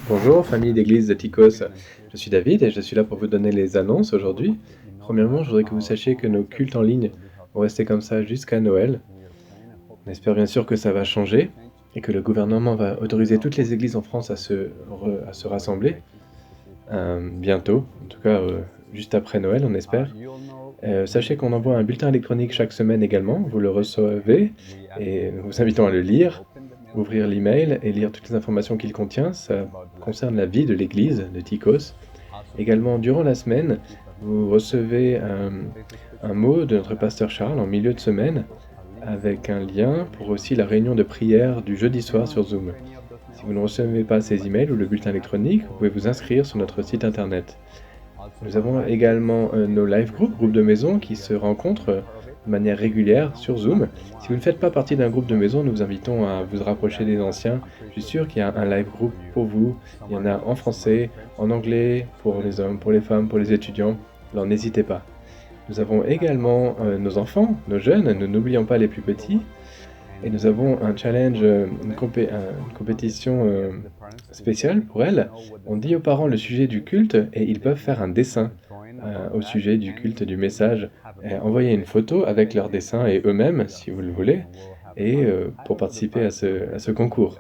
Bonjour, famille d'église de Tikos. Je suis David et je suis là pour vous donner les annonces aujourd'hui. Premièrement, je voudrais que vous sachiez que nos cultes en ligne vont rester comme ça jusqu'à Noël. On espère bien sûr que ça va changer et que le gouvernement va autoriser toutes les églises en France à se rassembler bientôt, en tout cas juste après Noël, on espère. Sachez qu'on envoie un bulletin électronique chaque semaine également. Vous le recevez et nous vous invitons à le lire, ouvrir l'email et lire toutes les informations qu'il contient. Ça concerne la vie de l'Église de Tikos. Également, durant la semaine, vous recevez un mot de notre pasteur Charles en milieu de semaine avec un lien pour aussi la réunion de prière du jeudi soir sur Zoom. Si vous ne recevez pas ces emails ou le bulletin électronique, vous pouvez vous inscrire sur notre site internet. Nous avons également nos live groupes de maison qui se rencontrent de manière régulière sur Zoom. Si vous ne faites pas partie d'un groupe de maison, nous vous invitons à vous rapprocher des anciens. Je suis sûr qu'il y a un live group pour vous. Il y en a en français, en anglais, pour les hommes, pour les femmes, pour les étudiants. Alors n'hésitez pas. Nous avons également nos enfants, nos jeunes, nous n'oublions pas les plus petits. Et nous avons un challenge, une compétition spéciale pour elles. On dit aux parents le sujet du culte et ils peuvent faire un dessin au sujet du culte, du message. Envoyer une photo avec leur dessin et eux-mêmes, si vous le voulez, et pour participer à ce concours.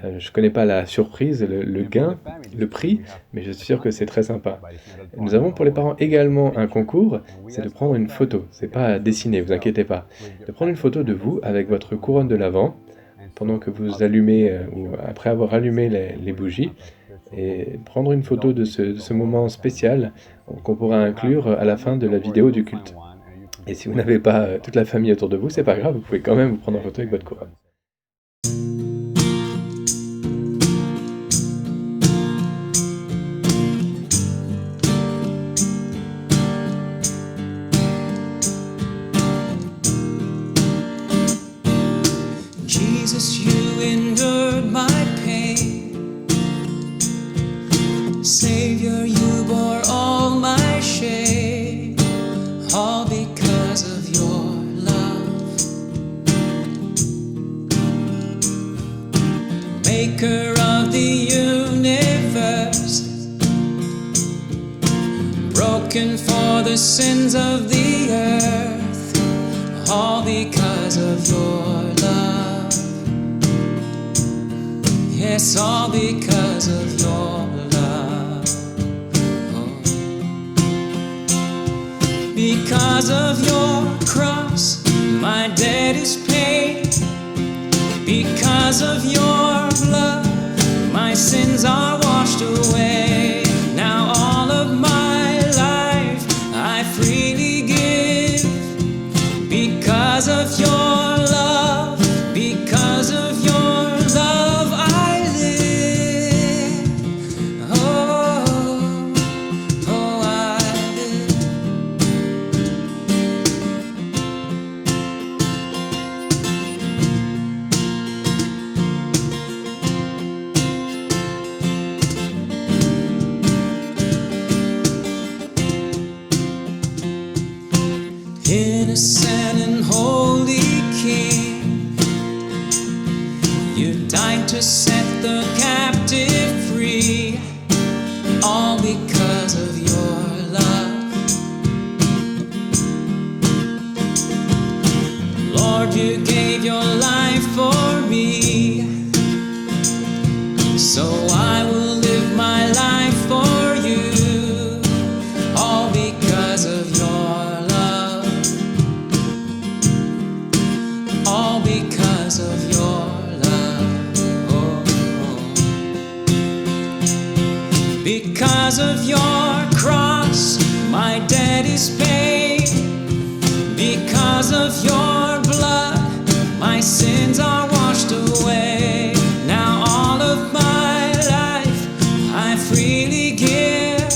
Je ne connais pas la surprise, le gain, le prix, mais je suis sûr que c'est très sympa. Nous avons pour les parents également un concours, c'est de prendre une photo. C'est pas à dessiner, vous inquiétez pas. De prendre une photo de vous avec votre couronne de l'Avent pendant que vous allumez ou après avoir allumé les bougies et prendre une photo de ce moment spécial qu'on pourra inclure à la fin de la vidéo du culte. Et si vous n'avez pas toute la famille autour de vous, c'est pas grave, vous pouvez quand même vous prendre en photo avec votre couronne. Jesus, you endured my pain. Savior, you bore all my shame, all because of your love. Maker of the universe, broken for the sins of the earth, all because of your love. Yes, all because of your love. Oh. Because of your cross, my debt is paid. Because of your blood, my sins are washed away. Now all of my life I freely give. Because of your love, because of your love I live. Oh, oh, I live. Innocent and holy King, you died to set the captive free, all because of your love. Lord, you gave your life for me, so I will live my life for you, all because of your love, all because of your love. Oh, oh. Because of your cross, my debt is paid. Because of your blood, my sins are washed away. Now all of my life I freely give.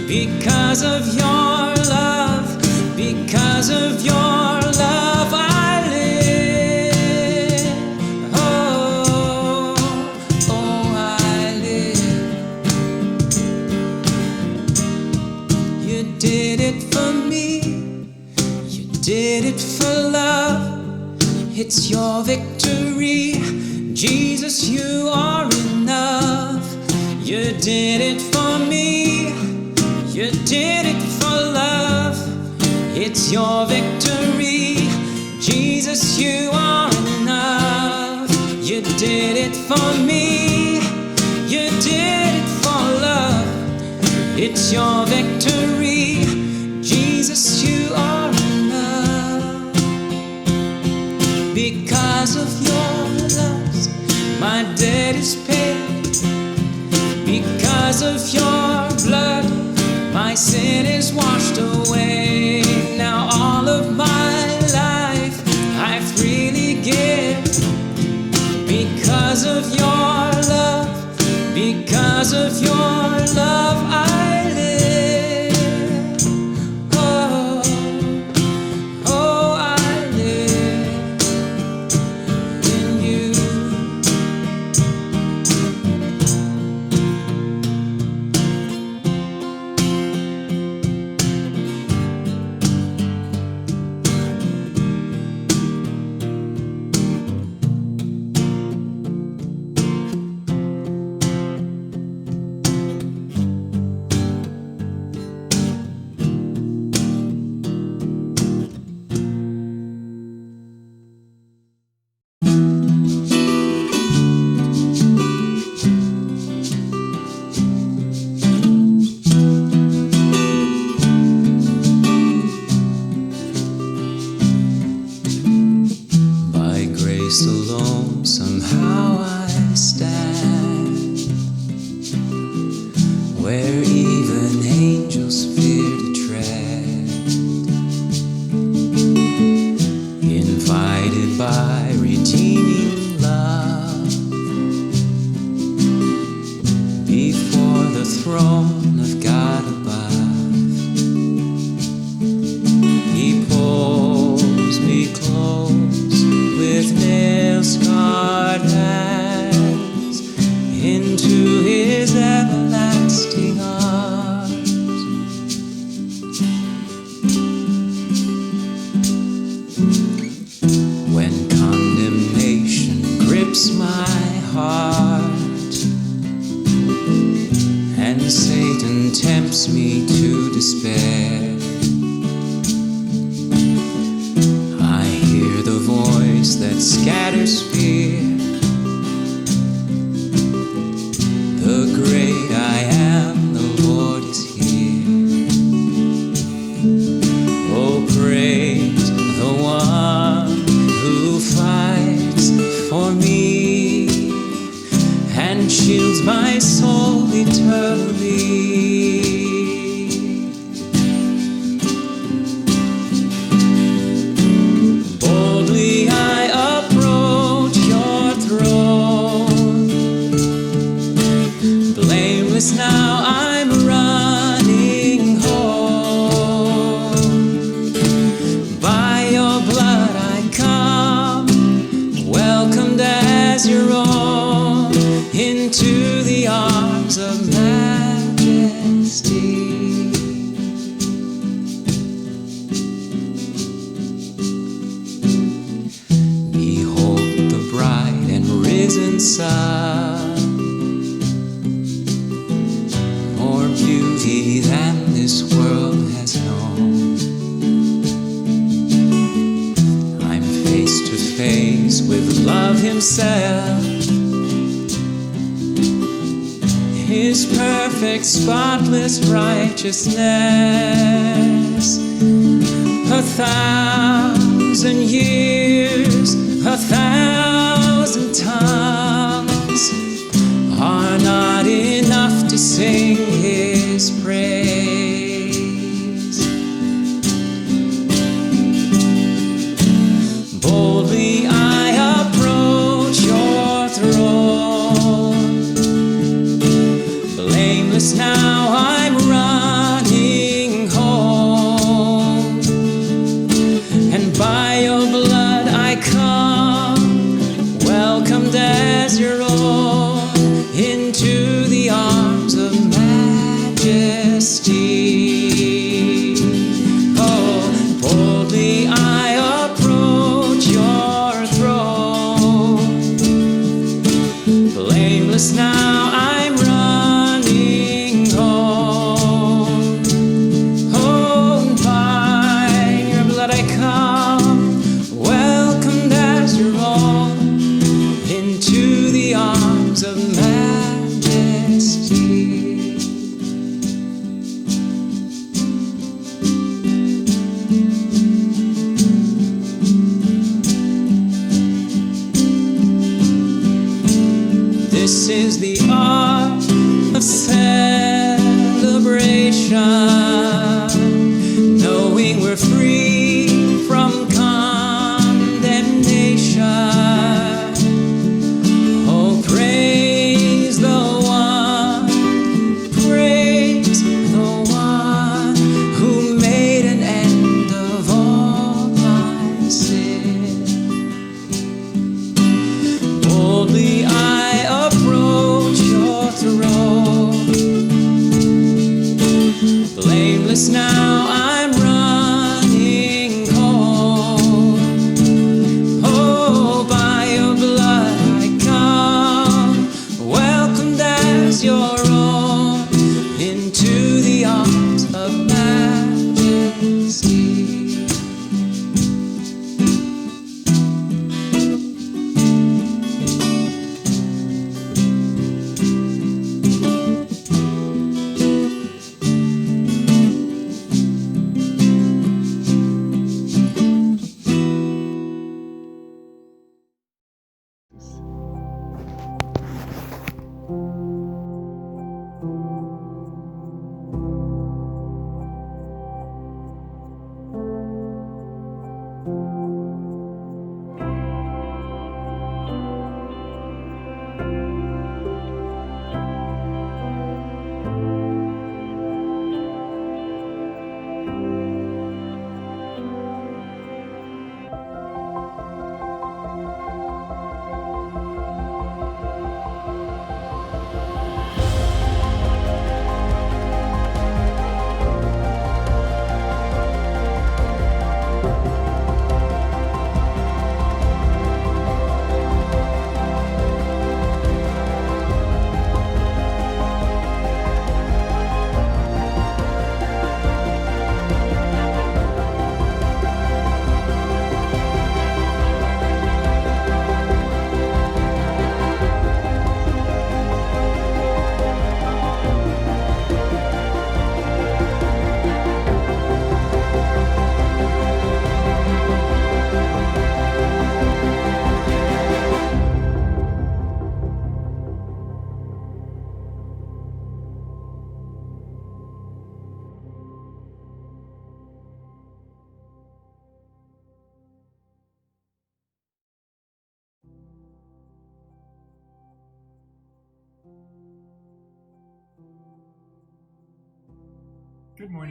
Because of your love, because of your love I live. Oh, oh, I live. You did it for me, you did it for love. It's your victory, Jesus, you are enough. You did it for me, you did it for love. It's your victory, Jesus, you are enough. You did it for me, you did it for love. It's your victory, Jesus, you are enough. Because of your love, my debt is paid. Because of your blood, my sin is washed away. Now all of my life I freely give. Because of your love, because of your love I live. Oh, oh, I live in you. Alone, somehow I stand where even angels fear to tread, invited by redeeming love before the throne of God above. He pulls me close with nail-scarred hands into his everlasting arms. When condemnation grips my heart and Satan tempts me to despair, that scatters fear. The great I am, the Lord is here. Oh, praise the one who fights for me and shields my soul eternally. Now I'm running home. By your blood I come, welcomed as your own, into the arms of majesty. Behold the bright and risen sun, beauty than this world has known. I'm face to face with love himself, his perfect spotless righteousness. 1,000 years, 1,000 tongues are not enough to sing his praise. Boldly I approach your throne. Blameless now I'm running home, and by your blood This is the art of celebration, knowing we're free from condemnation. Oh, praise the one who made an end of all my sin. Boldly I approach your throne, blameless now I'm running home. Oh, by your blood I come, welcomed as your own, into the arms of majesty.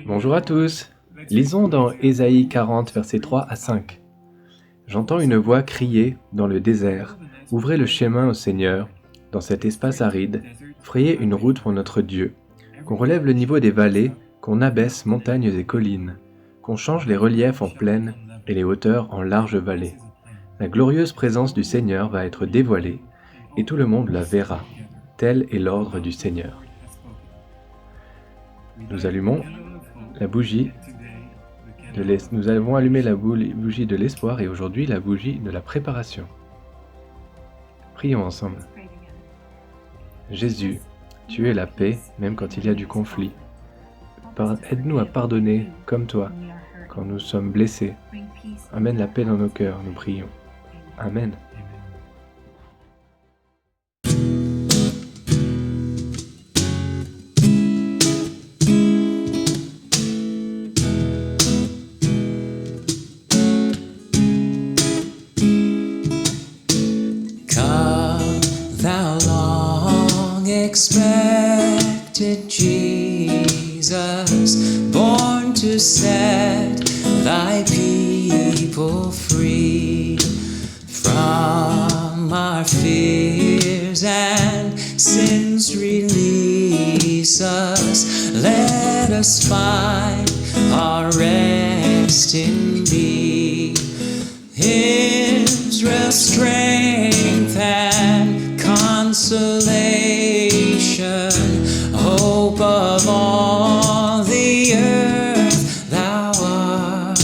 Bonjour à tous. Lisons dans Ésaïe 40, versets 3 à 5. J'entends une voix crier dans le désert, « Ouvrez le chemin au Seigneur, dans cet espace aride, frayez une route pour notre Dieu, qu'on relève le niveau des vallées, qu'on abaisse montagnes et collines, qu'on change les reliefs en plaines et les hauteurs en larges vallées. La glorieuse présence du Seigneur va être dévoilée, et tout le monde la verra. Tel est l'ordre du Seigneur. » Nous allumons la bougie nous avons allumé la bougie de l'espoir et aujourd'hui la bougie de la préparation. Prions ensemble. Jésus, tu es la paix, même quand il y a du conflit. Aide-nous à pardonner comme toi, quand nous sommes blessés. Amène la paix dans nos cœurs, nous prions. Amen. Expected Jesus, born to set thy people free from our fears and sins. Release us, let us find our rest in thee. Israel's strength and consolation, hope of all the earth, thou art,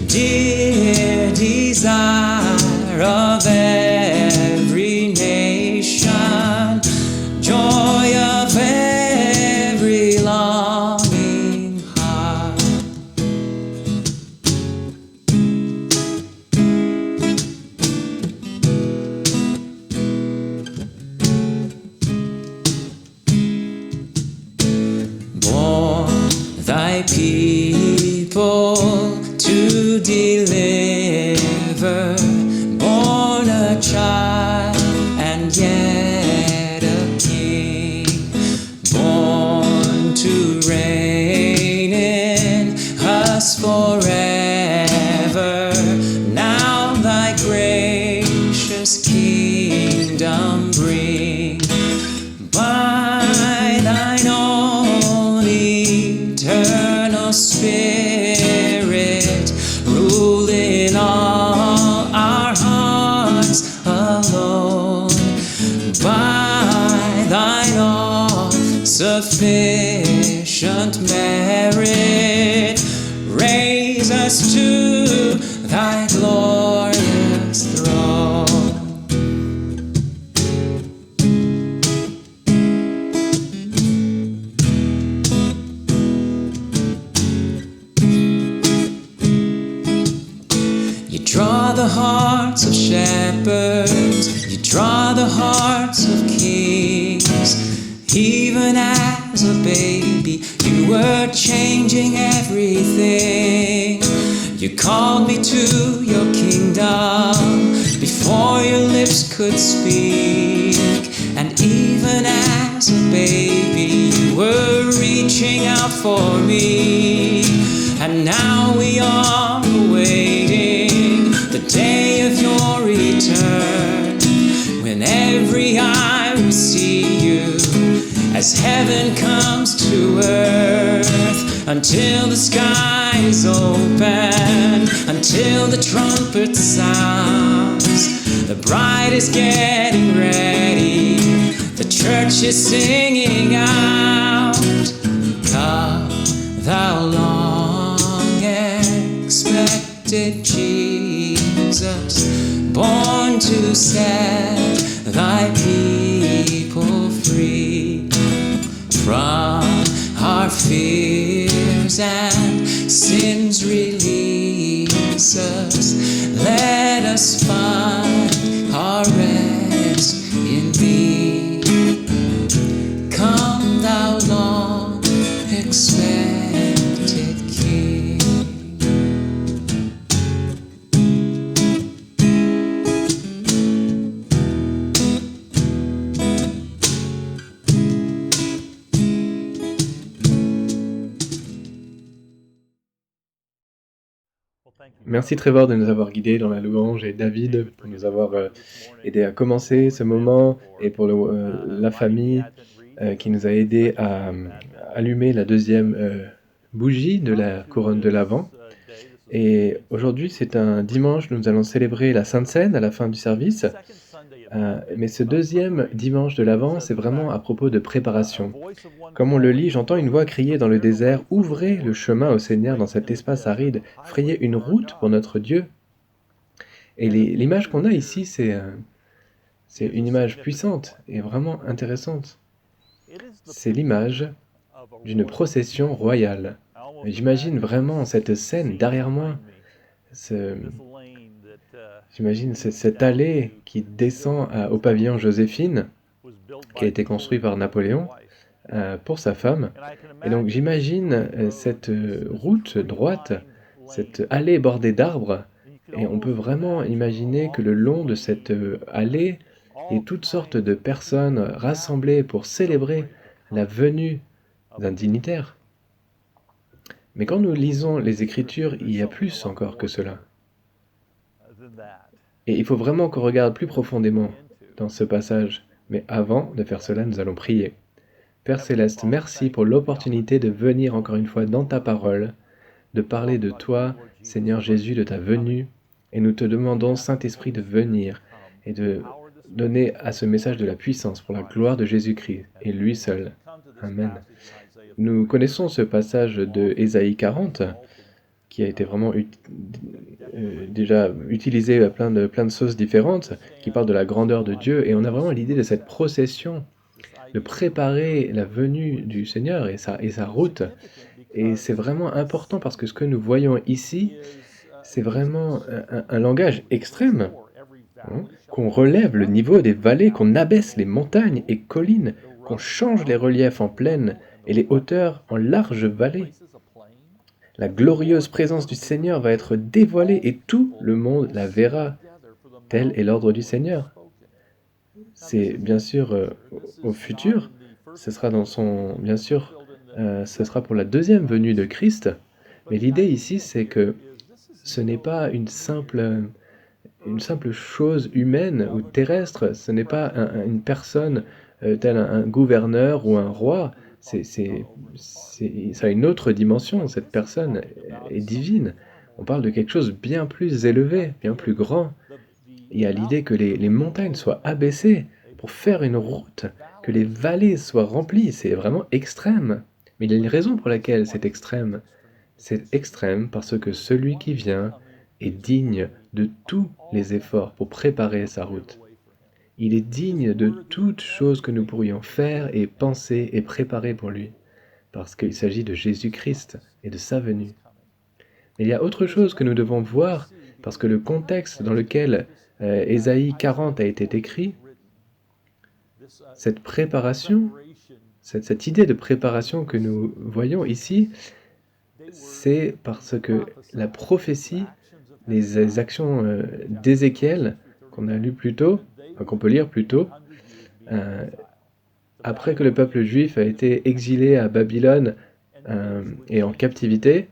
dear desire of every nation, joy of every longing heart. us forever. Now thy gracious kingdom bring. By thine own eternal Spirit, rule in all our hearts alone. By thine all-sufficient merit, raise us to thy glorious throne. You draw the hearts of shepherds, you draw the hearts of kings. Even as a baby, you were changing everything. You called me to your kingdom before your lips could speak. And even as a baby, you were reaching out for me. And now we are awaiting the day of your return, when every eye will see you as heaven comes to earth. Until the sky is open, until the trumpet sounds, the bride is getting ready, the church is singing out. Come, thou long expected Jesus, born to set thy people free from our fears and sins. Release us, let us find our rest in thee. Come, thou long expected King. Merci Trevor de nous avoir guidés dans la louange et David pour nous avoir aidés à commencer ce moment et pour la famille qui nous a aidés à allumer la deuxième bougie de la couronne de l'Avent. Et aujourd'hui, c'est un dimanche, nous allons célébrer la Sainte Seine à la fin du service. Mais ce deuxième dimanche de l'Avent, c'est vraiment à propos de préparation. Comme on le lit, j'entends une voix crier dans le désert, « Ouvrez le chemin au Seigneur dans cet espace aride, frayez une route pour notre Dieu. » Et l'image qu'on a ici, c'est une image puissante et vraiment intéressante. C'est l'image d'une procession royale. J'imagine vraiment cette scène derrière moi. J'imagine cette allée qui descend au pavillon Joséphine, qui a été construit par Napoléon pour sa femme. Et donc j'imagine cette route droite, cette allée bordée d'arbres, et on peut vraiment imaginer que le long de cette allée, il y a toutes sortes de personnes rassemblées pour célébrer la venue d'un dignitaire. Mais quand nous lisons les Écritures, il y a plus encore que cela. Et il faut vraiment qu'on regarde plus profondément dans ce passage. Mais avant de faire cela, nous allons prier. Père Céleste, merci pour l'opportunité de venir encore une fois dans ta parole, de parler de toi, Seigneur Jésus, de ta venue. Et nous te demandons, Saint-Esprit, de venir et de donner à ce message de la puissance pour la gloire de Jésus-Christ et lui seul. Amen. Nous connaissons ce passage de Ésaïe 40, qui a été vraiment déjà utilisé à plein de sauces différentes, qui parle de la grandeur de Dieu, et on a vraiment l'idée de cette procession, de préparer la venue du Seigneur et sa route. Et c'est vraiment important parce que ce que nous voyons ici, c'est vraiment un langage extrême, hein, qu'on relève le niveau des vallées, qu'on abaisse les montagnes et collines, qu'on change les reliefs en plaines et les hauteurs en larges vallées. La glorieuse présence du Seigneur va être dévoilée et tout le monde la verra. Tel est l'ordre du Seigneur. C'est bien sûr au futur, ce sera ce sera pour la deuxième venue de Christ, Mais l'idée ici, c'est que ce n'est pas une simple chose humaine ou terrestre, ce n'est pas une personne tel un gouverneur ou un roi, ça a une autre dimension, cette personne est divine. On parle de quelque chose bien plus élevé, bien plus grand. Il y a l'idée que les montagnes soient abaissées pour faire une route, que les vallées soient remplies, c'est vraiment extrême. Mais il y a une raison pour laquelle c'est extrême. C'est extrême parce que celui qui vient est digne de tous les efforts pour préparer sa route. Il est digne de toute chose que nous pourrions faire et penser et préparer pour lui, parce qu'il s'agit de Jésus-Christ et de sa venue. Mais il y a autre chose que nous devons voir, parce que le contexte dans lequel Ésaïe 40 a été écrit, cette préparation, cette idée de préparation que nous voyons ici, c'est parce que la prophétie, les actions d'Ézéchiel qu'on a lues plus tôt, enfin, qu'on peut lire plus tôt, après que le peuple juif a été exilé à Babylone et en captivité,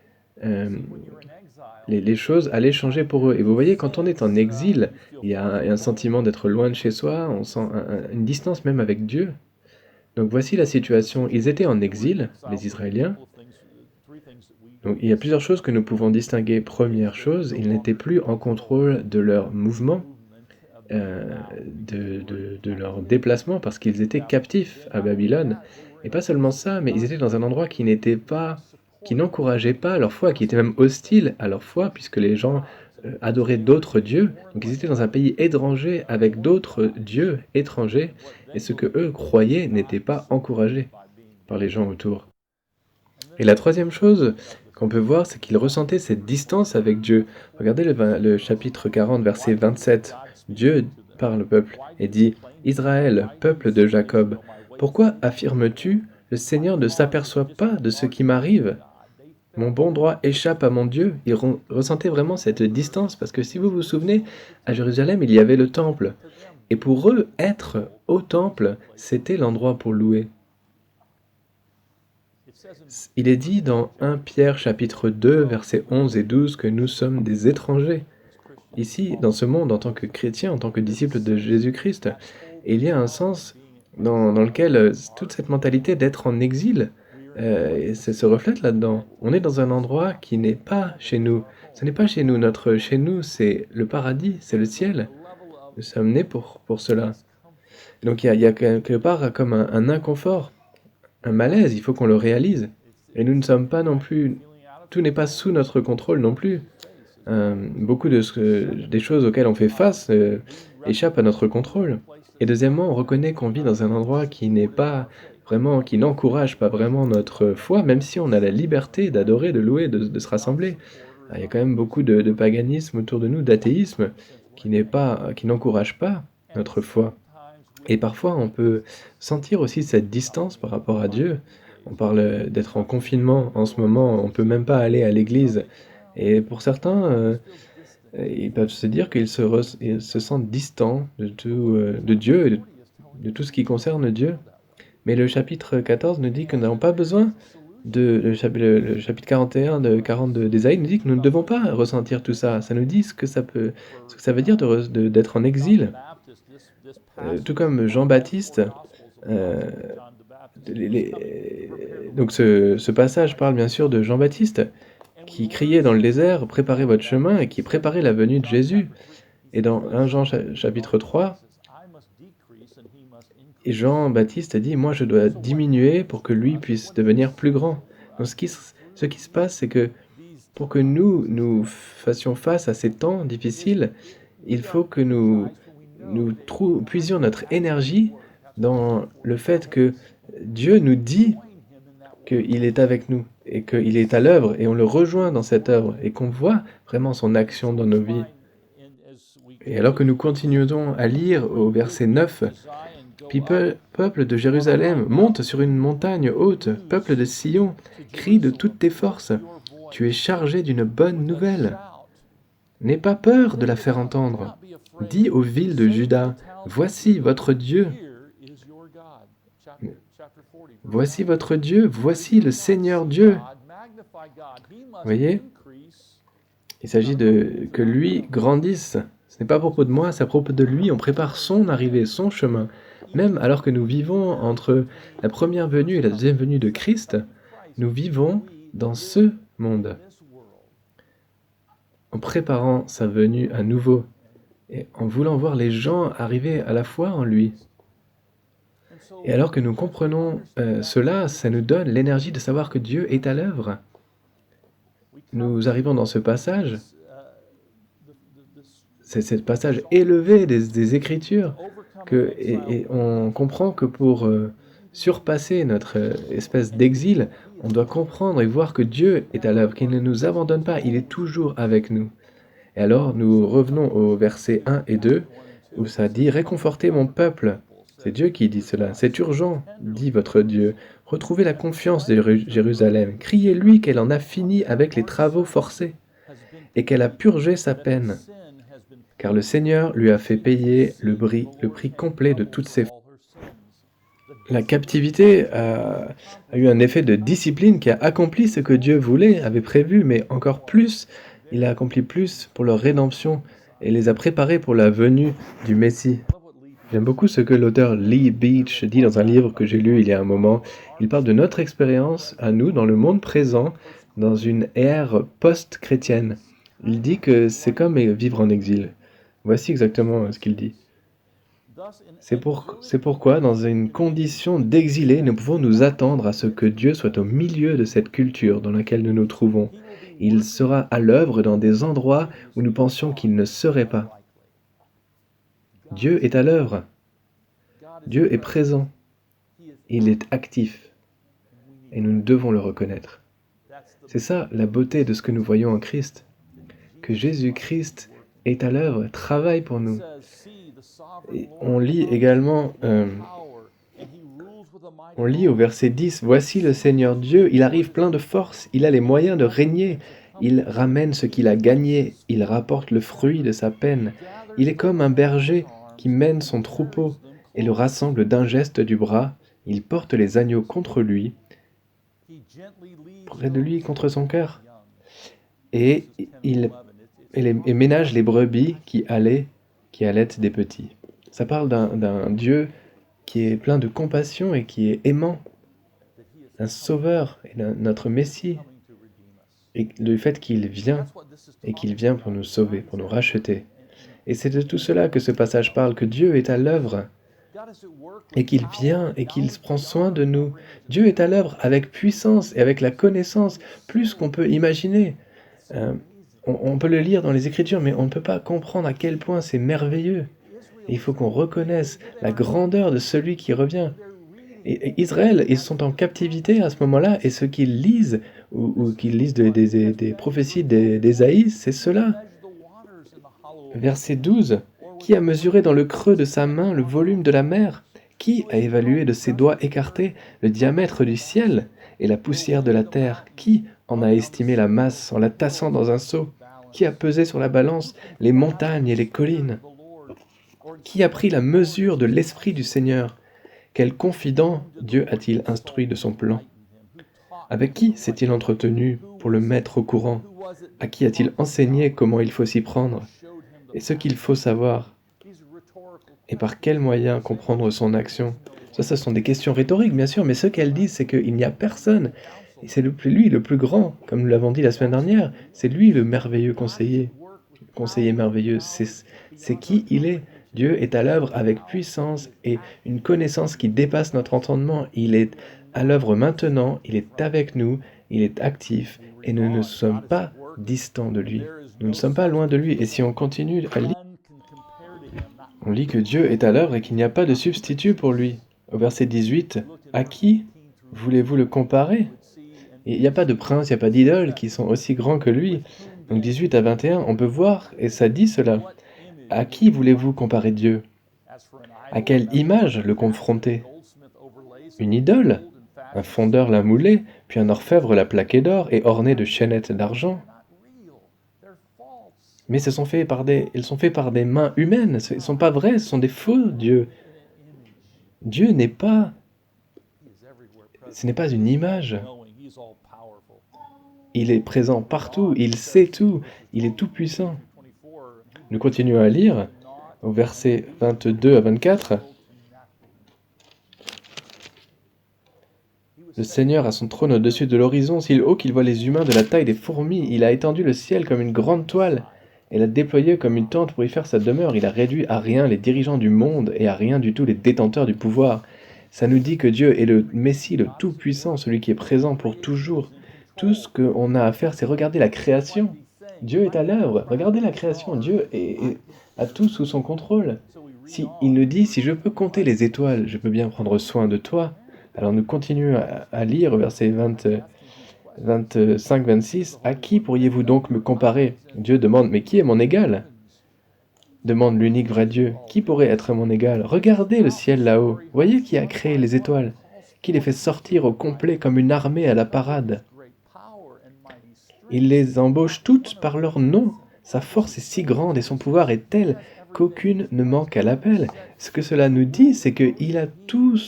les choses allaient changer pour eux. Et vous voyez, quand on est en exil, il y a un sentiment d'être loin de chez soi, on sent une distance même avec Dieu. Donc voici la situation. Ils étaient en exil, les Israéliens. Donc il y a plusieurs choses que nous pouvons distinguer. Première chose, ils n'étaient plus en contrôle de leurs mouvements, de leur déplacement, parce qu'ils étaient captifs à Babylone. Et pas seulement ça, mais ils étaient dans un endroit qui n'encourageait pas leur foi, qui était même hostile à leur foi, puisque les gens adoraient d'autres dieux. Donc ils étaient dans un pays étranger avec d'autres dieux étrangers, et ce que eux croyaient n'était pas encouragé par les gens autour. Et la troisième chose qu'on peut voir, c'est qu'ils ressentaient cette distance avec Dieu. Regardez le chapitre 40, verset 27. Dieu parle au peuple et dit « Israël, peuple de Jacob, pourquoi affirmes-tu « Le Seigneur ne s'aperçoit pas de ce qui m'arrive » Mon bon droit échappe à mon Dieu. Ils ressentaient vraiment cette distance, parce que si vous vous souvenez, à Jérusalem, il y avait le temple. Et pour eux, être au temple, c'était l'endroit pour louer. Il est dit dans 1 Pierre chapitre 2, versets 11 et 12 que nous sommes des étrangers. Ici, dans ce monde, en tant que chrétiens, en tant que disciples de Jésus-Christ, il y a un sens dans lequel toute cette mentalité d'être en exil se reflète là-dedans. On est dans un endroit qui n'est pas chez nous. Ce n'est pas chez nous. Chez nous, c'est le paradis, c'est le ciel. Nous sommes nés pour cela. Donc il y a quelque part comme un inconfort, un malaise, il faut qu'on le réalise. Et nous ne sommes pas non plus... Tout n'est pas sous notre contrôle non plus. Beaucoup des choses auxquelles on fait face échappent à notre contrôle. Et deuxièmement, on reconnaît qu'on vit dans un endroit qui n'encourage pas vraiment notre foi, même si on a la liberté d'adorer, de louer, de se rassembler. Il y a quand même beaucoup de paganisme autour de nous, d'athéisme, qui n'encourage pas notre foi. Et parfois, on peut sentir aussi cette distance par rapport à Dieu. On parle d'être en confinement en ce moment, on ne peut même pas aller à l'église. Et pour certains, ils peuvent se dire qu'ils se sentent distants de Dieu et de tout ce qui concerne Dieu. Mais le chapitre 14 nous dit que nous n'avons pas besoin le chapitre 41 de 42 d'Ésaïe nous dit que nous ne devons pas ressentir tout ça. Ça nous dit ce que ça veut dire d'être en exil. Tout comme Jean-Baptiste, donc ce passage parle bien sûr de Jean-Baptiste qui criait dans le désert « Préparez votre chemin » et qui préparait la venue de Jésus. Et dans 1 Jean chapitre 3, et Jean-Baptiste dit « Moi je dois diminuer pour que lui puisse devenir plus grand ». Donc ce qui se passe, c'est que pour que nous fassions face à ces temps difficiles, il faut que nous puisions notre énergie dans le fait que Dieu nous dit qu'il est avec nous et qu'il est à l'œuvre et on le rejoint dans cette œuvre et qu'on voit vraiment son action dans nos vies. Et alors que nous continuons à lire au verset 9, « Puis peuple de Jérusalem, monte sur une montagne haute, peuple de Sion, crie de toutes tes forces, tu es chargé d'une bonne nouvelle. N'aie pas peur de la faire entendre. Dis aux villes de Juda, voici votre Dieu. Voici votre Dieu, voici le Seigneur Dieu. Vous voyez, il s'agit de que lui grandisse. Ce n'est pas à propos de moi, c'est à propos de lui. On prépare son arrivée, son chemin. Même alors que nous vivons entre la première venue et la deuxième venue de Christ, nous vivons dans ce monde, en préparant sa venue à nouveau et en voulant voir les gens arriver à la foi en lui. Et alors que nous comprenons cela, ça nous donne l'énergie de savoir que Dieu est à l'œuvre. Nous arrivons dans ce passage, c'est ce passage élevé des Écritures, et on comprend que pour surpasser notre espèce d'exil, on doit comprendre et voir que Dieu est à l'œuvre, qu'il ne nous abandonne pas, il est toujours avec nous. Et alors nous revenons au verset 1 et 2, où ça dit « Réconfortez mon peuple ». C'est Dieu qui dit cela. C'est urgent, dit votre Dieu. Retrouvez la confiance de Jérusalem. Criez-lui qu'elle en a fini avec les travaux forcés et qu'elle a purgé sa peine. Car le Seigneur lui a fait payer le prix complet de toutes ses fautes. La captivité a eu un effet de discipline qui a accompli ce que Dieu voulait, avait prévu, mais encore plus, il a accompli plus pour leur rédemption et les a préparés pour la venue du Messie. J'aime beaucoup ce que l'auteur Lee Beach dit dans un livre que j'ai lu il y a un moment. Il parle de notre expérience à nous dans le monde présent, dans une ère post-chrétienne. Il dit que c'est comme vivre en exil. Voici exactement ce qu'il dit. C'est pourquoi, dans une condition d'exilé, nous pouvons nous attendre à ce que Dieu soit au milieu de cette culture dans laquelle nous nous trouvons. Il sera à l'œuvre dans des endroits où nous pensions qu'il ne serait pas. Dieu est à l'œuvre. Dieu est présent. Il est actif. Et nous devons le reconnaître. C'est ça la beauté de ce que nous voyons en Christ. Que Jésus-Christ est à l'œuvre, travaille pour nous. Et on lit également, on lit au verset 10, « Voici le Seigneur Dieu, il arrive plein de force, il a les moyens de régner, il ramène ce qu'il a gagné, il rapporte le fruit de sa peine. Il est comme un berger qui mène son troupeau et le rassemble d'un geste du bras, il porte les agneaux contre lui, près de lui contre son cœur, et il ménage les brebis qui allaitent des petits. » Ça parle d'un Dieu qui est plein de compassion et qui est aimant, un sauveur, et notre Messie, et le fait qu'il vient, et qu'il vient pour nous sauver, pour nous racheter. Et c'est de tout cela que ce passage parle, que Dieu est à l'œuvre, et qu'il vient, et qu'il prend soin de nous. Dieu est à l'œuvre avec puissance et avec la connaissance, plus qu'on peut imaginer. On peut le lire dans les Écritures, mais on ne peut pas comprendre à quel point c'est merveilleux. Et il faut qu'on reconnaisse la grandeur de celui qui revient. Et Israël, ils sont en captivité à ce moment-là, et ce qu'ils lisent, ou qu'ils lisent des prophéties d'Ésaïe, c'est cela. Verset 12. « Qui a mesuré dans le creux de sa main le volume de la mer? Qui a évalué de ses doigts écartés le diamètre du ciel et la poussière de la terre? Qui en a estimé la masse en la tassant dans un seau? Qui a pesé sur la balance les montagnes et les collines? Qui a pris la mesure de l'Esprit du Seigneur? Quel confident Dieu a-t-il instruit de son plan? Avec qui s'est-il entretenu pour le mettre au courant? À qui a-t-il enseigné comment il faut s'y prendre? Et ce qu'il faut savoir? Et par quels moyens comprendre son action? Ça, ce sont des questions rhétoriques, bien sûr, mais ce qu'elles disent, c'est qu'il n'y a personne. Et c'est lui le plus grand, comme nous l'avons dit la semaine dernière. C'est lui le merveilleux conseiller. Le conseiller merveilleux, c'est qui il est. Dieu est à l'œuvre avec puissance et une connaissance qui dépasse notre entendement. Il est à l'œuvre maintenant, il est avec nous, il est actif et nous ne sommes pas distants de lui. Nous ne sommes pas loin de lui. Et si on continue à lire, on lit que Dieu est à l'œuvre et qu'il n'y a pas de substitut pour lui. Au verset 18, « À qui voulez-vous le comparer ?» Il n'y a pas de prince, il n'y a pas d'idole qui sont aussi grands que lui. Donc 18 à 21, on peut voir, et ça dit cela. À qui voulez-vous comparer Dieu? À quelle image le confronter? Une idole? Un fondeur l'a moulé, puis un orfèvre l'a plaqué d'or et orné de chaînettes d'argent. Mais ils sont faits par des mains humaines, ils ne sont pas vrais, ce sont des faux dieux. Dieu n'est pas... Ce n'est pas une image. Il est présent partout, il sait tout, il est tout-puissant. Nous continuons à lire au verset 22 à 24. Le Seigneur a son trône au-dessus de l'horizon, si haut qu'il voit les humains de la taille des fourmis. Il a étendu le ciel comme une grande toile et l'a déployé comme une tente pour y faire sa demeure. Il a réduit à rien les dirigeants du monde et à rien du tout les détenteurs du pouvoir. Ça nous dit que Dieu est le Messie, le Tout-Puissant, celui qui est présent pour toujours. Tout ce qu'on a à faire, c'est regarder la création. Dieu est à l'œuvre. Regardez la création. A tout sous son contrôle. Si il nous dit, si je peux compter les étoiles, je peux bien prendre soin de toi. Alors nous continuons à lire versets 25-26. À qui pourriez-vous donc me comparer? Dieu demande, mais qui est mon égal? Demande l'unique vrai Dieu. Qui pourrait être mon égal? Regardez le ciel là-haut. Voyez qui a créé les étoiles, qui les fait sortir au complet comme une armée à la parade. Il les embauche toutes par leur nom. Sa force est si grande et son pouvoir est tel qu'aucune ne manque à l'appel. Ce que cela nous dit, c'est qu'il a tout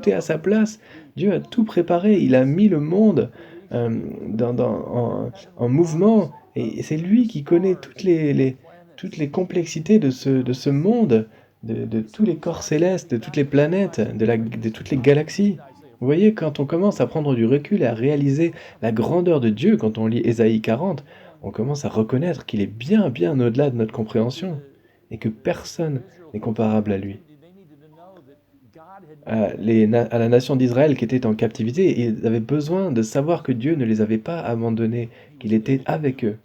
est à sa place. Dieu a tout préparé, il a mis le monde en mouvement, et c'est lui qui connaît toutes les complexités de ce monde, de tous les corps célestes, de toutes les planètes, de toutes les galaxies. Vous voyez, quand on commence à prendre du recul et à réaliser la grandeur de Dieu, quand on lit Ésaïe 40, on commence à reconnaître qu'il est bien, bien au-delà de notre compréhension et que personne n'est comparable à lui. À la nation d'Israël qui était en captivité, ils avaient besoin de savoir que Dieu ne les avait pas abandonnés, qu'il était avec eux.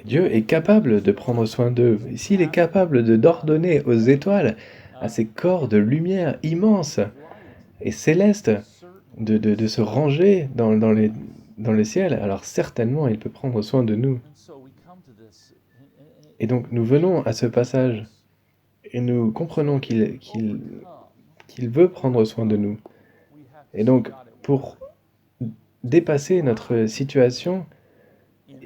Dieu est capable de prendre soin d'eux. S'il est capable d'ordonner aux étoiles, à ces corps de lumière immenses et célestes, de se ranger dans le ciel, alors certainement il peut prendre soin de nous. Et donc nous venons à ce passage et nous comprenons qu'il veut prendre soin de nous. Et donc pour dépasser notre situation,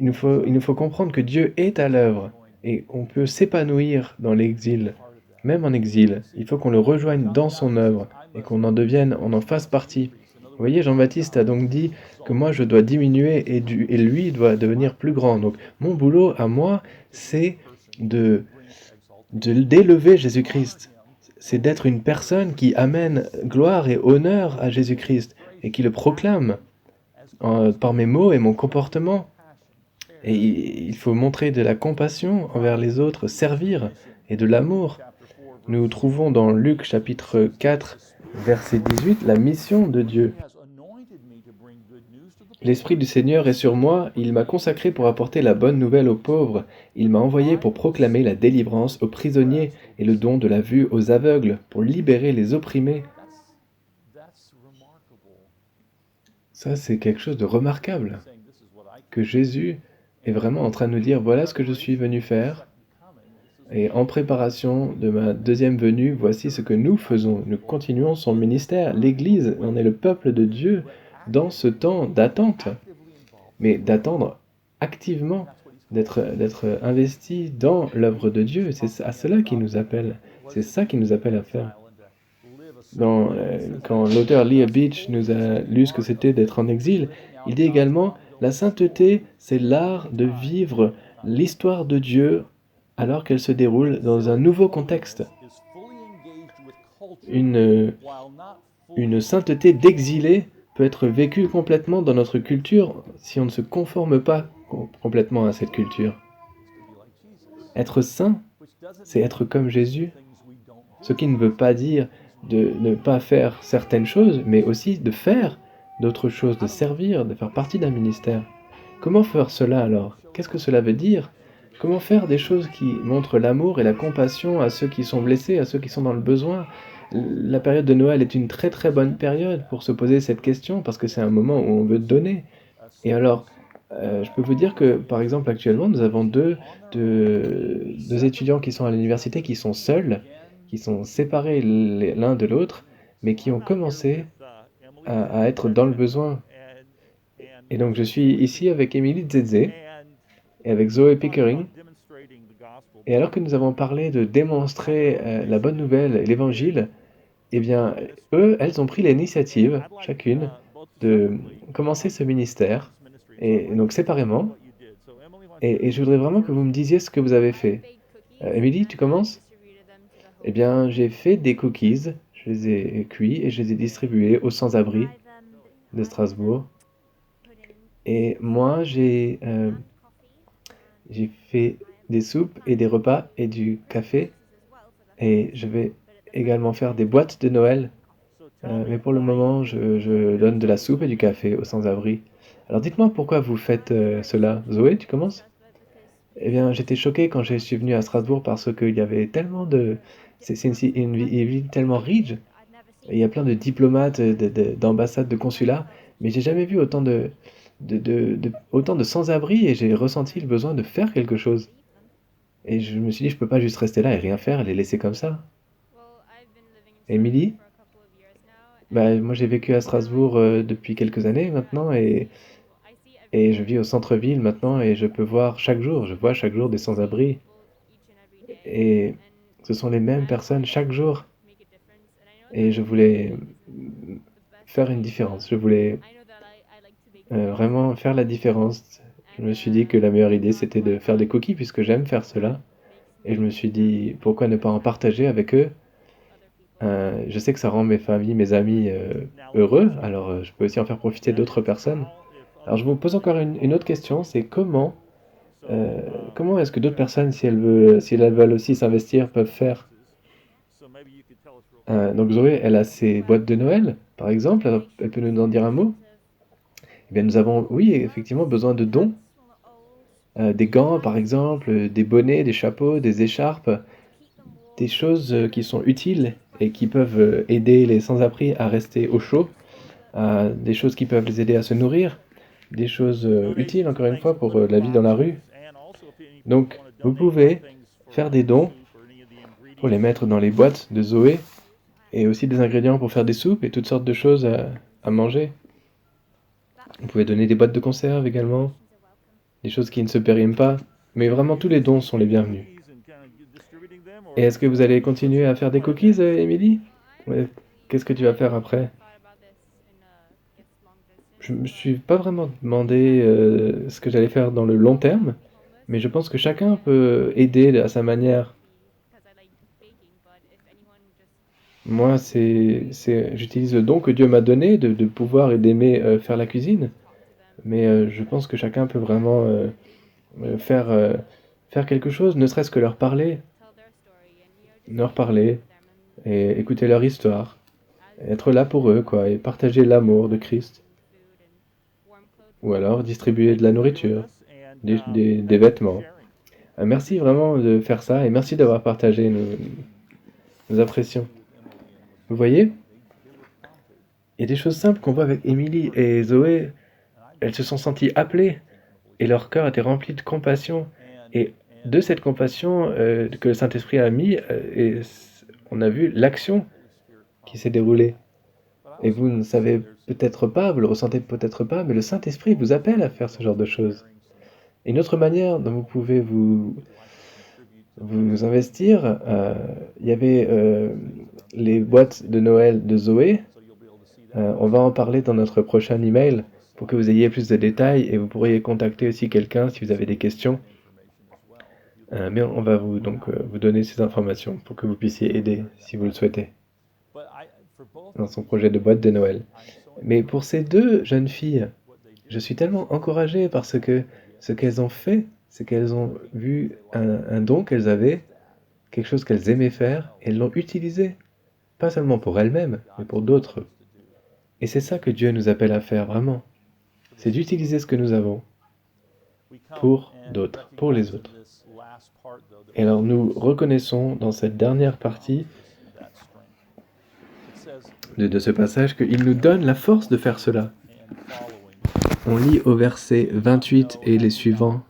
il nous faut comprendre que Dieu est à l'œuvre et on peut s'épanouir dans l'exil, même en exil. Il faut qu'on le rejoigne dans son œuvre et qu'on en fasse partie. Vous voyez, Jean-Baptiste a donc dit que moi je dois diminuer et lui doit devenir plus grand. Donc mon boulot à moi, c'est d'élever Jésus-Christ. C'est d'être une personne qui amène gloire et honneur à Jésus-Christ et qui le proclame par mes mots et mon comportement. Et il faut montrer de la compassion envers les autres, servir et de l'amour. Nous trouvons dans Luc chapitre 4, verset 18, la mission de Dieu. L'Esprit du Seigneur est sur moi, il m'a consacré pour apporter la bonne nouvelle aux pauvres. Il m'a envoyé pour proclamer la délivrance aux prisonniers et le don de la vue aux aveugles, pour libérer les opprimés. Ça, c'est quelque chose de remarquable, que Jésus est vraiment en train de nous dire, voilà ce que je suis venu faire, et en préparation de ma deuxième venue, voici ce que nous faisons. Nous continuons son ministère. L'Église, on est le peuple de Dieu dans ce temps d'attente, mais d'attendre activement, d'être investi dans l'œuvre de Dieu. C'est à cela qu'il nous appelle. C'est ça qu'il nous appelle à faire. Quand l'auteur Leah Beach nous a lu ce que c'était d'être en exil, il dit également « La sainteté, c'est l'art de vivre l'histoire de Dieu alors qu'elle se déroule dans un nouveau contexte. » Une sainteté d'exilé peut être vécue complètement dans notre culture si on ne se conforme pas complètement à cette culture. Être saint, c'est être comme Jésus, ce qui ne veut pas dire de ne pas faire certaines choses, mais aussi de faire d'autres choses, de servir, de faire partie d'un ministère. Comment faire cela alors? Qu'est-ce que cela veut dire? Comment faire des choses qui montrent l'amour et la compassion à ceux qui sont blessés, à ceux qui sont dans le besoin? La période de Noël est une très très bonne période pour se poser cette question, parce que c'est un moment où on veut donner. Et alors, je peux vous dire que, par exemple, actuellement, nous avons deux étudiants qui sont à l'université, qui sont seuls, qui sont séparés l'un de l'autre, mais qui ont commencé à être dans le besoin. Et donc, je suis ici avec Émilie Dzedze et avec Zoé Pickering. Et alors que nous avons parlé de démontrer la bonne nouvelle et l'évangile, eh bien, elles ont pris l'initiative, chacune, de commencer ce ministère, et donc séparément, et je voudrais vraiment que vous me disiez ce que vous avez fait. Émilie, tu commences? Eh bien, j'ai fait des cookies, je les ai cuits et je les ai distribués aux sans-abri de Strasbourg. Et moi, j'ai fait des soupes et des repas et du café, et je vais également faire des boîtes de Noël. Mais pour le moment, je donne de la soupe et du café aux sans-abri. Alors dites-moi pourquoi vous faites cela. Zoé, tu commences? Eh bien, j'étais choqué quand je suis venu à Strasbourg parce qu'il y avait tellement de... C'est une ville tellement riche. Il y a plein de diplomates, d'ambassades, de consulats, mais j'ai jamais vu autant de sans-abri et j'ai ressenti le besoin de faire quelque chose. Et je me suis dit, je peux pas juste rester là et rien faire, les laisser comme ça. Émilie? Bah, moi j'ai vécu à Strasbourg depuis quelques années maintenant et je vis au centre-ville maintenant et je vois chaque jour des sans-abri et ce sont les mêmes personnes chaque jour et je voulais faire une différence. Je voulais vraiment faire la différence. Je me suis dit que la meilleure idée c'était de faire des cookies puisque j'aime faire cela et je me suis dit pourquoi ne pas en partager avec eux. Je sais que ça rend mes familles, mes amis heureux, alors je peux aussi en faire profiter d'autres personnes. Alors je vous pose encore une autre question, c'est comment est-ce que d'autres personnes, si elles veulent aussi s'investir, peuvent faire? Donc Zoé, elle a ses boîtes de Noël, par exemple, alors elle peut nous en dire un mot? Eh bien nous avons, oui, effectivement, besoin de dons. Des gants, par exemple, des bonnets, des chapeaux, des écharpes, des choses qui sont utiles et qui peuvent aider les sans-abri à rester au chaud, des choses qui peuvent les aider à se nourrir, des choses utiles, encore une fois, pour la vie dans la rue. Donc, vous pouvez faire des dons pour les mettre dans les boîtes de Zoé et aussi des ingrédients pour faire des soupes et toutes sortes de choses à manger. Vous pouvez donner des boîtes de conserve également, des choses qui ne se périment pas, mais vraiment tous les dons sont les bienvenus. Et est-ce que vous allez continuer à faire des cookies, Émilie? Ouais. Qu'est-ce que tu vas faire après? Je me suis pas vraiment demandé ce que j'allais faire dans le long terme, mais je pense que chacun peut aider à sa manière. Moi, j'utilise le don que Dieu m'a donné de pouvoir et d'aimer faire la cuisine, mais je pense que chacun peut vraiment faire quelque chose, ne serait-ce que leur parler et écouter leur histoire, être là pour eux, quoi, et partager l'amour de Christ. Ou alors distribuer de la nourriture, des vêtements. Merci vraiment de faire ça et merci d'avoir partagé nos impressions. Vous voyez, il y a des choses simples qu'on voit avec Émilie et Zoé. Elles se sont senties appelées et leur cœur était rempli de compassion. Et de cette compassion que le Saint-Esprit a mis, on a vu l'action qui s'est déroulée. Et vous ne savez peut-être pas, vous le ressentez peut-être pas, mais le Saint-Esprit vous appelle à faire ce genre de choses. Et une autre manière dont vous pouvez vous investir, il y avait les boîtes de Noël de Zoé. On va en parler dans notre prochain email pour que vous ayez plus de détails et vous pourriez contacter aussi quelqu'un si vous avez des questions. Mais on va vous donner ces informations pour que vous puissiez aider si vous le souhaitez dans son projet de boîte de Noël. Mais pour ces deux jeunes filles, je suis tellement encouragé parce que ce qu'elles ont fait, c'est qu'elles ont vu un don qu'elles avaient, quelque chose qu'elles aimaient faire, et elles l'ont utilisé, pas seulement pour elles-mêmes, mais pour d'autres. Et c'est ça que Dieu nous appelle à faire, vraiment. C'est d'utiliser ce que nous avons pour d'autres, pour les autres. Et alors nous reconnaissons dans cette dernière partie de ce passage qu'il nous donne la force de faire cela. On lit au verset 28 et les suivants.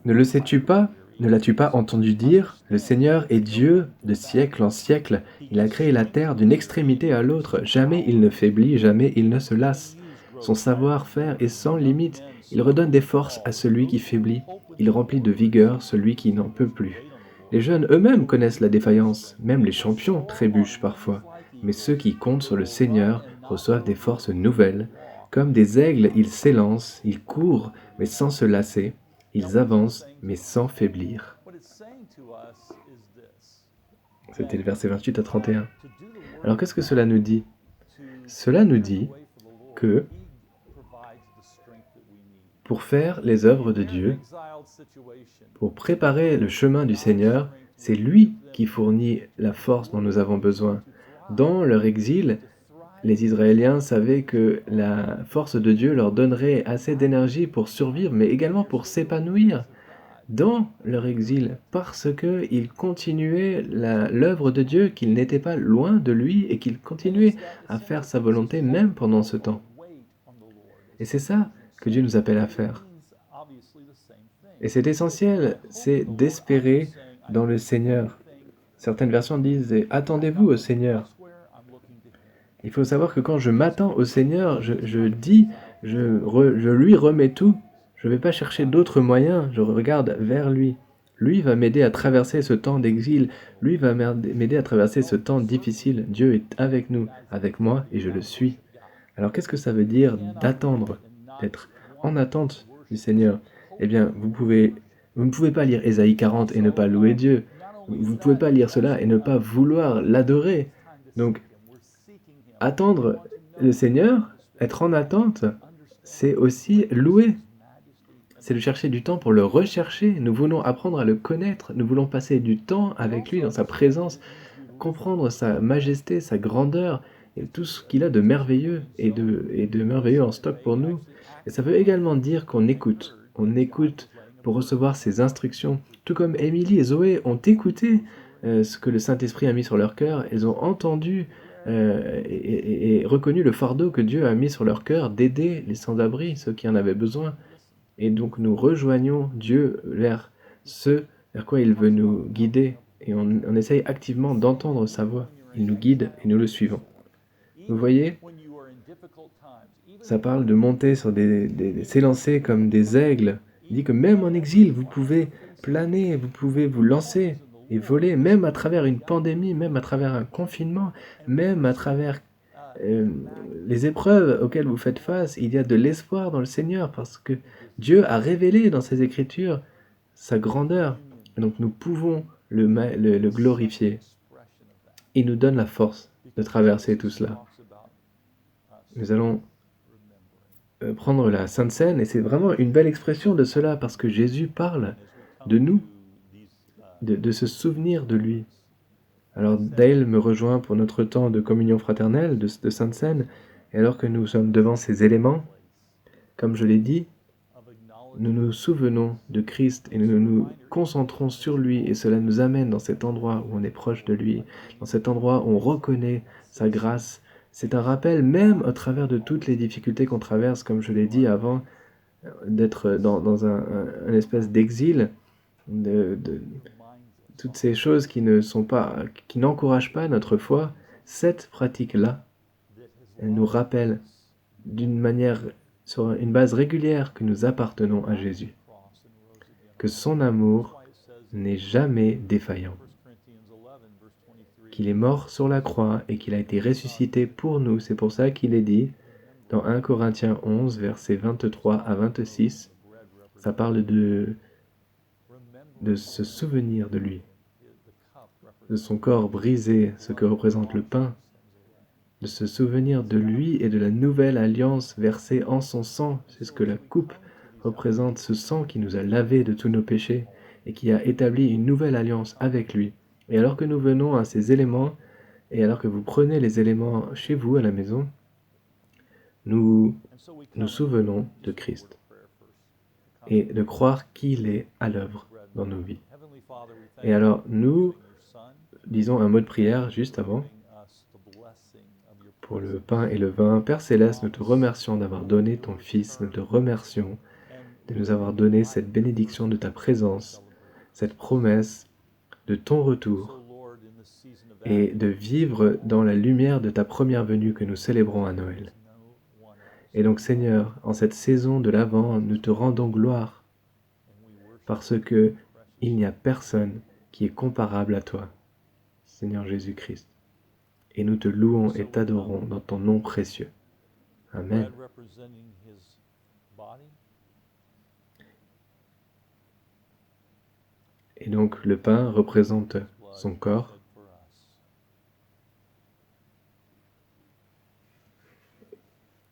Ne le sais-tu pas? Ne l'as-tu pas entendu dire? Le Seigneur est Dieu de siècle en siècle. Il a créé la terre d'une extrémité à l'autre. Jamais il ne faiblit, jamais il ne se lasse. Son savoir-faire est sans limite. Il redonne des forces à celui qui faiblit. Il remplit de vigueur celui qui n'en peut plus. Les jeunes eux-mêmes connaissent la défaillance, même les champions trébuchent parfois. Mais ceux qui comptent sur le Seigneur reçoivent des forces nouvelles. Comme des aigles, ils s'élancent, ils courent, mais sans se lasser. Ils avancent, mais sans faiblir. C'était le verset 28 à 31. Alors qu'est-ce que cela nous dit? Cela nous dit que pour faire les œuvres de Dieu, pour préparer le chemin du Seigneur, c'est lui qui fournit la force dont nous avons besoin. Dans leur exil, les Israéliens savaient que la force de Dieu leur donnerait assez d'énergie pour survivre, mais également pour s'épanouir dans leur exil, parce qu'ils continuaient l'œuvre de Dieu, qu'ils n'étaient pas loin de lui et qu'ils continuaient à faire sa volonté même pendant ce temps. Et c'est ça que Dieu nous appelle à faire. Et c'est essentiel, c'est d'espérer dans le Seigneur. Certaines versions disent « Attendez-vous au Seigneur ». Il faut savoir que quand je m'attends au Seigneur, je dis, je lui remets tout. Je ne vais pas chercher d'autres moyens, je regarde vers lui. Lui va m'aider à traverser ce temps d'exil. Lui va m'aider à traverser ce temps difficile. Dieu est avec nous, avec moi, et je le suis. Alors qu'est-ce que ça veut dire d'attendre, d'être en attente du Seigneur? Eh bien, vous ne pouvez pas lire Ésaïe 40 et ne pas louer Dieu. Vous ne pouvez pas lire cela et ne pas vouloir l'adorer. Donc, attendre le Seigneur, être en attente, c'est aussi louer. C'est de chercher du temps pour le rechercher. Nous voulons apprendre à le connaître. Nous voulons passer du temps avec lui, dans sa présence, comprendre sa majesté, sa grandeur, et tout ce qu'il a de merveilleux et de merveilleux en stock pour nous. Et ça veut également dire qu'on écoute. On écoute pour recevoir ses instructions. Tout comme Émilie et Zoé ont écouté ce que le Saint-Esprit a mis sur leur cœur. Elles ont entendu et reconnu le fardeau que Dieu a mis sur leur cœur d'aider les sans-abri, ceux qui en avaient besoin. Et donc nous rejoignons Dieu vers ce vers quoi il veut nous guider. Et on essaye activement d'entendre sa voix. Il nous guide et nous le suivons. Vous voyez, ça parle de monter sur s'élancer comme des aigles. Il dit que même en exil, vous pouvez planer, vous pouvez vous lancer et voler, même à travers une pandémie, même à travers un confinement, même à travers les épreuves auxquelles vous faites face. Il y a de l'espoir dans le Seigneur parce que Dieu a révélé dans ses Écritures sa grandeur. Et donc nous pouvons le glorifier. Il nous donne la force de traverser tout cela. Nous allons prendre la Sainte Seine, et c'est vraiment une belle expression de cela, parce que Jésus parle de nous, de se souvenir de lui. Alors Dale me rejoint pour notre temps de communion fraternelle, de Sainte Seine, et alors que nous sommes devant ces éléments, comme je l'ai dit, nous nous souvenons de Christ et nous nous concentrons sur lui, et cela nous amène dans cet endroit où on est proche de lui, dans cet endroit où on reconnaît sa grâce. C'est un rappel, même au travers de toutes les difficultés qu'on traverse, comme je l'ai dit avant, d'être dans un espèce d'exil, de toutes ces choses qui n'encouragent pas notre foi. Cette pratique-là, elle nous rappelle d'une manière, sur une base régulière, que nous appartenons à Jésus, que son amour n'est jamais défaillant, qu'il est mort sur la croix et qu'il a été ressuscité pour nous. C'est pour ça qu'il est dit dans 1 Corinthiens 11, versets 23 à 26, ça parle de se souvenir de lui, de son corps brisé, ce que représente le pain, de se souvenir de lui et de la nouvelle alliance versée en son sang. C'est ce que la coupe représente, ce sang qui nous a lavés de tous nos péchés et qui a établi une nouvelle alliance avec lui. Et alors que nous venons à ces éléments, et alors que vous prenez les éléments chez vous à la maison, nous nous souvenons de Christ et de croire qu'il est à l'œuvre dans nos vies. Et alors nous disons un mot de prière juste avant pour le pain et le vin. Père Céleste, nous te remercions d'avoir donné ton Fils, nous te remercions de nous avoir donné cette bénédiction de ta présence, cette promesse de ton retour, et de vivre dans la lumière de ta première venue que nous célébrons à Noël. Et donc Seigneur, en cette saison de l'Avent, nous te rendons gloire, parce que il n'y a personne qui est comparable à toi, Seigneur Jésus-Christ. Et nous te louons et t'adorons dans ton nom précieux. Amen. bread representing his body, Et donc le pain représente blood son corps, shed for us.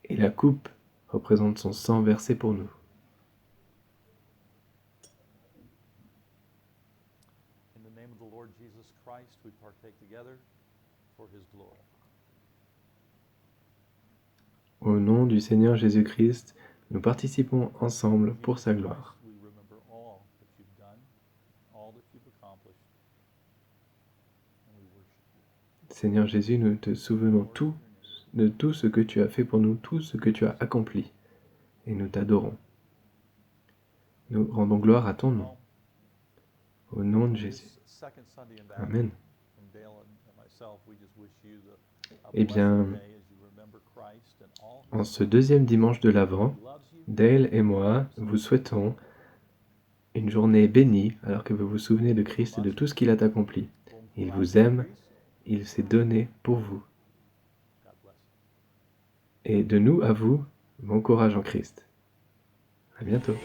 et la coupe représente son sang versé pour nous. In the name of the Lord Jesus Christ, we partake together for his glory. Au nom du Seigneur Jésus-Christ, nous participons ensemble pour sa gloire. We remember all that you've done, all that you've accomplished, and we worship you. Seigneur Jésus, nous te souvenons de tout ce que tu as fait pour nous, tout ce que tu as accompli, et nous t'adorons. Nous rendons gloire à ton nom, au nom de Jésus. This second Sunday in Amen. from Dale and myself, we just wish you a Eh bien, blessed day as you remember Christ and all En ce deuxième dimanche de l'Avent, who loves you. Dale et moi vous souhaitons une journée bénie alors que vous vous souvenez de Christ et de tout ce qu'il a accompli. Il vous aime, il s'est donné pour vous. God bless you. Et de nous à vous, bon courage en Christ. À bientôt.